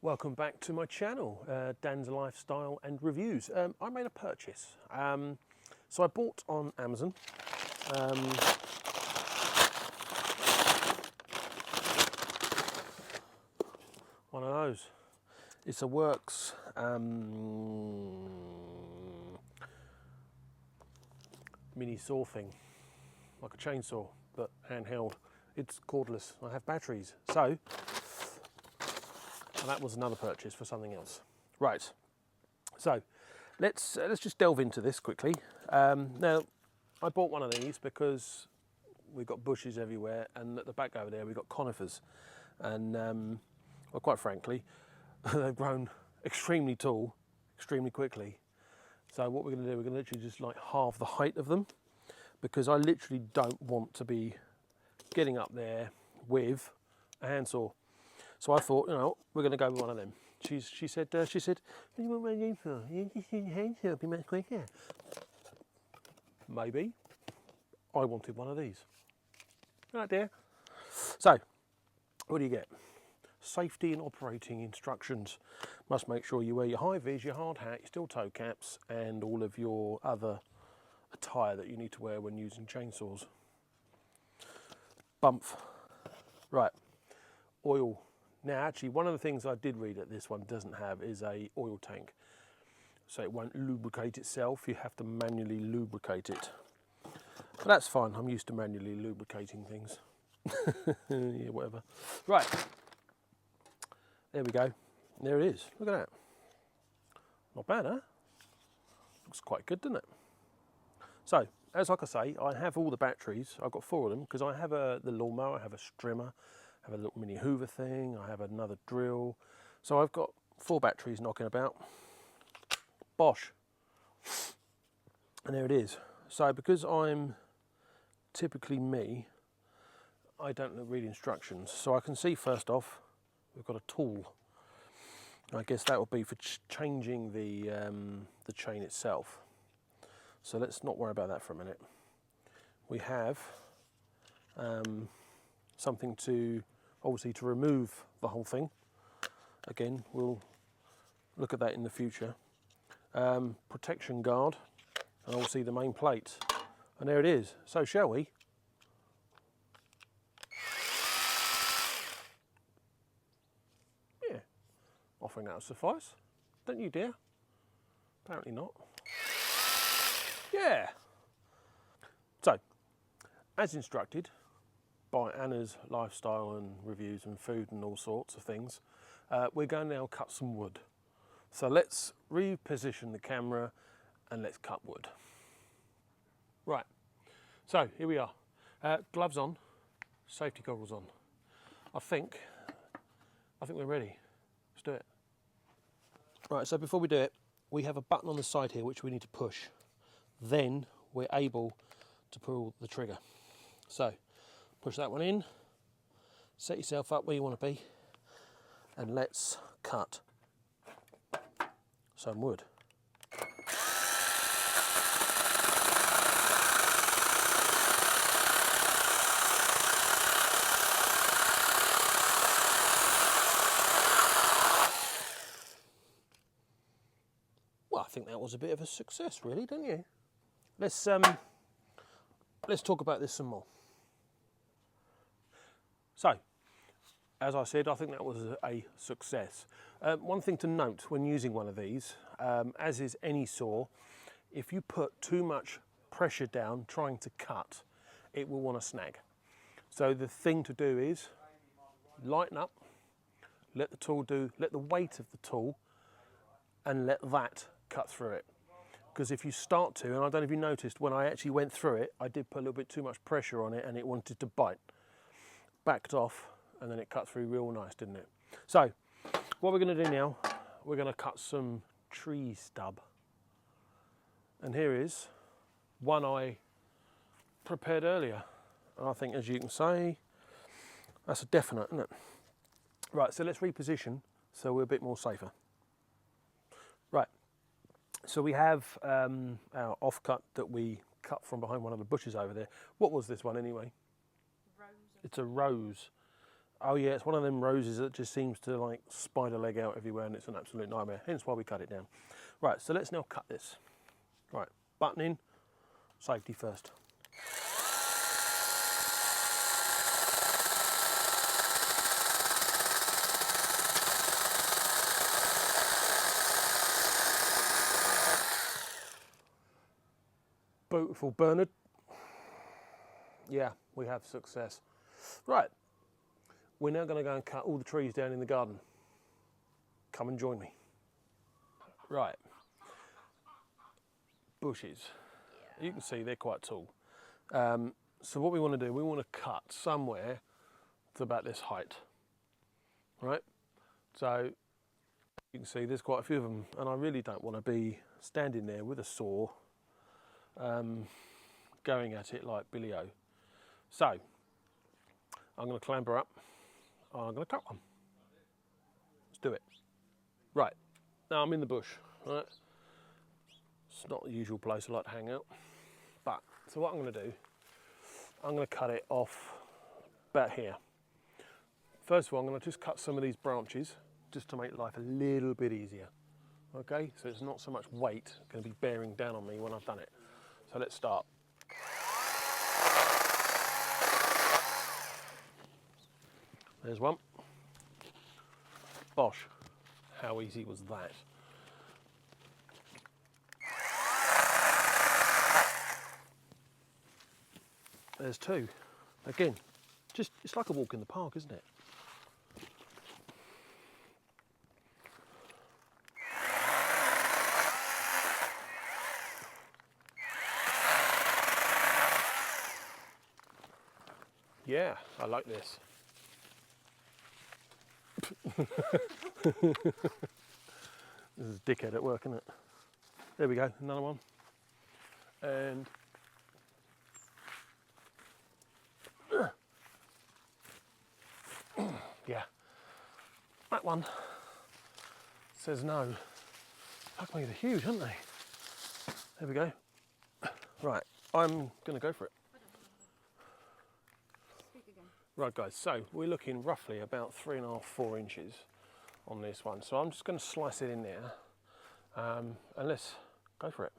Welcome back to my channel, Dan's Lifestyle and Reviews. I made a purchase. So I bought on Amazon. One of those. It's a Worx mini saw thing, like a chainsaw, but handheld. It's cordless. I have batteries. So, and that was another purchase for something else. Right, so let's just delve into this quickly. Now, I bought one of these because we've got bushes everywhere, and at the back over there we've got conifers, and well, quite frankly, they've grown extremely tall, extremely quickly. So what we're going to do, we're going to literally just like halve the height of them, because I literally don't want to be getting up there with a handsaw. So I thought, you know, we're going to go with one of them. She said, what do you want one of them for? You just use your hand, it'll be much quicker. Maybe. I wanted one of these. Right there. So, what do you get? Safety and operating instructions. Must make sure you wear your high vis, your hard hat, your steel toe caps, and all of your other attire that you need to wear when using chainsaws. Bump. Right. Oil. Now, actually, one of the things I did read that this one doesn't have is a oil tank. So it won't lubricate itself. You have to manually lubricate it. But that's fine. I'm used to manually lubricating things. Yeah, whatever. Right. There we go. There it is. Look at that. Not bad, huh? Looks quite good, doesn't it? So, as like I say, I have all the batteries. I've got 4 of them because I have the lawnmower, I have a strimmer, I have a little mini hoover thing, I have another drill. So I've got 4 batteries knocking about. Bosh. And there it is. So because I'm typically me, I don't read instructions. So I can see first off, we've got a tool. I guess that would be for changing the chain itself. So let's not worry about that for a minute. We have something to, obviously, to remove the whole thing. Again, we'll look at that in the future. Protection guard, and obviously the main plate. And there it is. So shall we? Yeah, offering that will suffice. Don't you dare? Apparently not. Yeah. So, as instructed by Anna's Lifestyle and Reviews and Food and all sorts of things, we're going to now cut some wood. So let's reposition the camera and let's cut wood. Right, so here we are. Gloves on, safety goggles on. I think we're ready. Let's do it. Right, so before we do it, we have a button on the side here which we need to push. Then we're able to pull the trigger. So push that one in, set yourself up where you want to be, and let's cut some wood. Well, I think that was a bit of a success, really, don't you? Let's talk about this some more. So, as I said, I think that was a success. One thing to note when using one of these, as is any saw, if you put too much pressure down trying to cut, it will want to snag. So the thing to do is lighten up, let the weight of the tool, and let that cut through it. Because if you start to, and I don't know if you noticed, when I actually went through it, I did put a little bit too much pressure on it and it wanted to bite. Backed off, and then it cut through real nice, didn't it? So, what we're going to do now, we're going to cut some tree stub. And here is one I prepared earlier. And I think, as you can see, that's a definite, isn't it? Right, so let's reposition so we're a bit more safer. Right. So we have our offcut that we cut from behind one of the bushes over there. What was this one anyway? Rose. It's a rose. Oh yeah, it's one of them roses that just seems to like spider leg out everywhere, and it's an absolute nightmare, hence why we cut it down. Right, so let's now cut this. Right, buttoning, safety first. Beautiful, Bernard. Yeah, we have success. Right, we're now going to go and cut all the trees down in the garden. Come and join me. Right, bushes. You can see they're quite tall. So what we want to do, we want to cut somewhere to about this height. Right, so you can see there's quite a few of them, and I really don't want to be standing there with a saw going at it like Billy O. So I'm going to clamber up, I'm going to cut one. Let's do it. Right, now I'm in the bush, right? It's not the usual place I like to hang out, but so what I'm going to do, I'm going to cut it off about here. First of all, I'm going to just cut some of these branches just to make life a little bit easier. Okay, so it's not so much weight going to be bearing down on me when I've done it. So let's start. There's one. Bosh, how easy was that? There's two. Again, just it's like a walk in the park, isn't it? Yeah, I like this. This is a dickhead at work, isn't it? There we go, another one. And yeah, that one says no. Fuck me, they're huge, aren't they? There we go. Right, I'm gonna go for it. Right guys, so we're looking roughly about 3.5, 4 inches on this one. So I'm just going to slice it in there and let's go for it.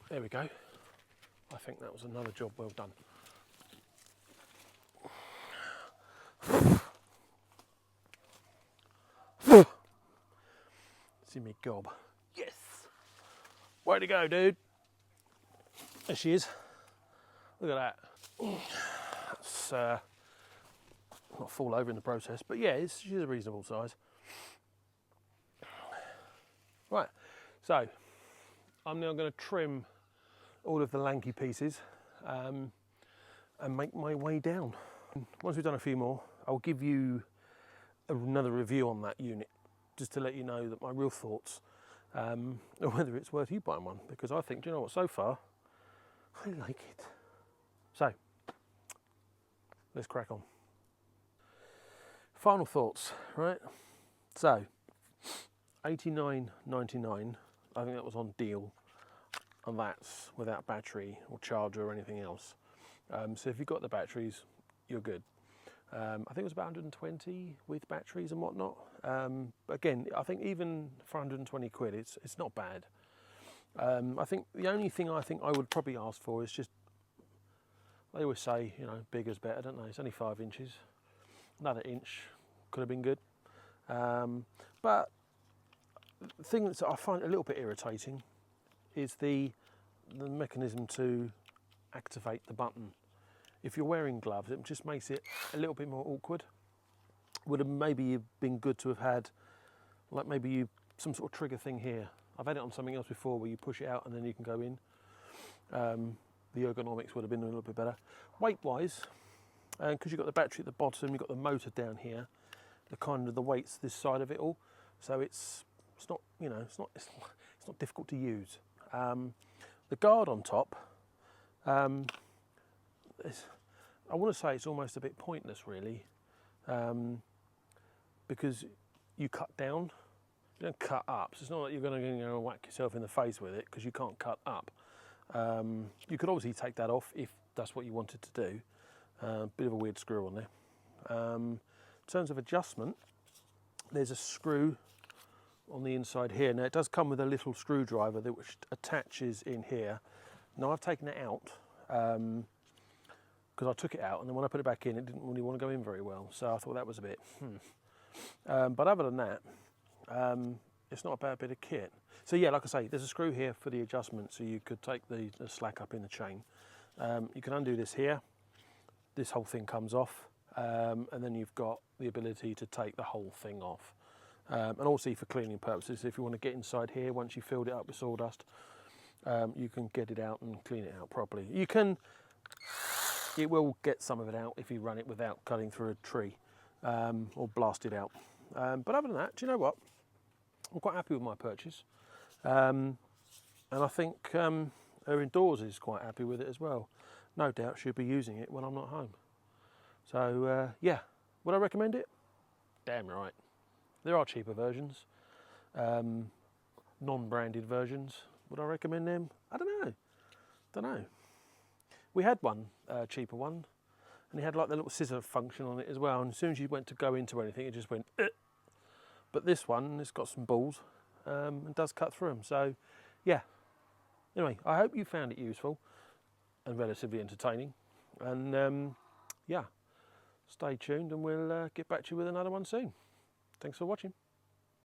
There we go. I think that was another job well done. See me gob. Yes! Way to go, dude. There she is. Look at that. That's not fall over in the process, but yeah, she's a reasonable size. Right, so I'm now going to trim all of the lanky pieces and make my way down. Once we've done a few more, I'll give you another review on that unit, just to let you know that my real thoughts, or whether it's worth you buying one, because I think, do you know what, so far, I like it. So, let's crack on. Final thoughts, right? So, $89.99, I think that was on deal, and that's without battery or charger or anything else. So if you've got the batteries, you're good. I think it was about 120 with batteries and whatnot. Again, I think even for 120 quid, it's not bad. I think the only thing I think I would probably ask for is just, they always say, you know, bigger's better, don't they? It's only 5 inches. Another inch could have been good. But the thing that I find a little bit irritating is the mechanism to activate the button. If you're wearing gloves, it just makes it a little bit more awkward. Would have maybe been good to have had, like maybe some sort of trigger thing here. I've had it on something else before where you push it out and then you can go in. The ergonomics would have been a little bit better. Weight-wise, because you've got the battery at the bottom, you've got the motor down here, the weight's this side of it all, so it's not, you know, it's not difficult to use. The guard on top, I want to say it's almost a bit pointless, really. because you cut down, you don't cut up. So it's not like you're going to go whack yourself in the face with it because you can't cut up. You could obviously take that off if that's what you wanted to do. Bit of a weird screw on there. In terms of adjustment, there's a screw on the inside here. Now it does come with a little screwdriver that which attaches in here. Now I've taken it out because I took it out, and then when I put it back in, it didn't really want to go in very well. So I thought that was a bit. But other than that, it's not a bad bit of kit. So yeah, like I say, there's a screw here for the adjustment, so you could take the slack up in the chain. You can undo this here. This whole thing comes off, and then you've got the ability to take the whole thing off. And also for cleaning purposes, if you want to get inside here, once you've filled it up with sawdust, you can get it out and clean it out properly. It will get some of it out if you run it without cutting through a tree or blast it out. But other than that, do you know what? I'm quite happy with my purchase. And I think her indoors is quite happy with it as well. No doubt she'll be using it when I'm not home. So yeah, would I recommend it? Damn right. There are cheaper versions, non-branded versions. Would I recommend them? I don't know. We had one, cheaper one, and it had like the little scissor function on it as well. And as soon as you went to go into anything, it just went. But this one, it's got some balls and does cut through them. So yeah. Anyway, I hope you found it useful and relatively entertaining. And yeah, stay tuned, and we'll get back to you with another one soon. Thanks for watching.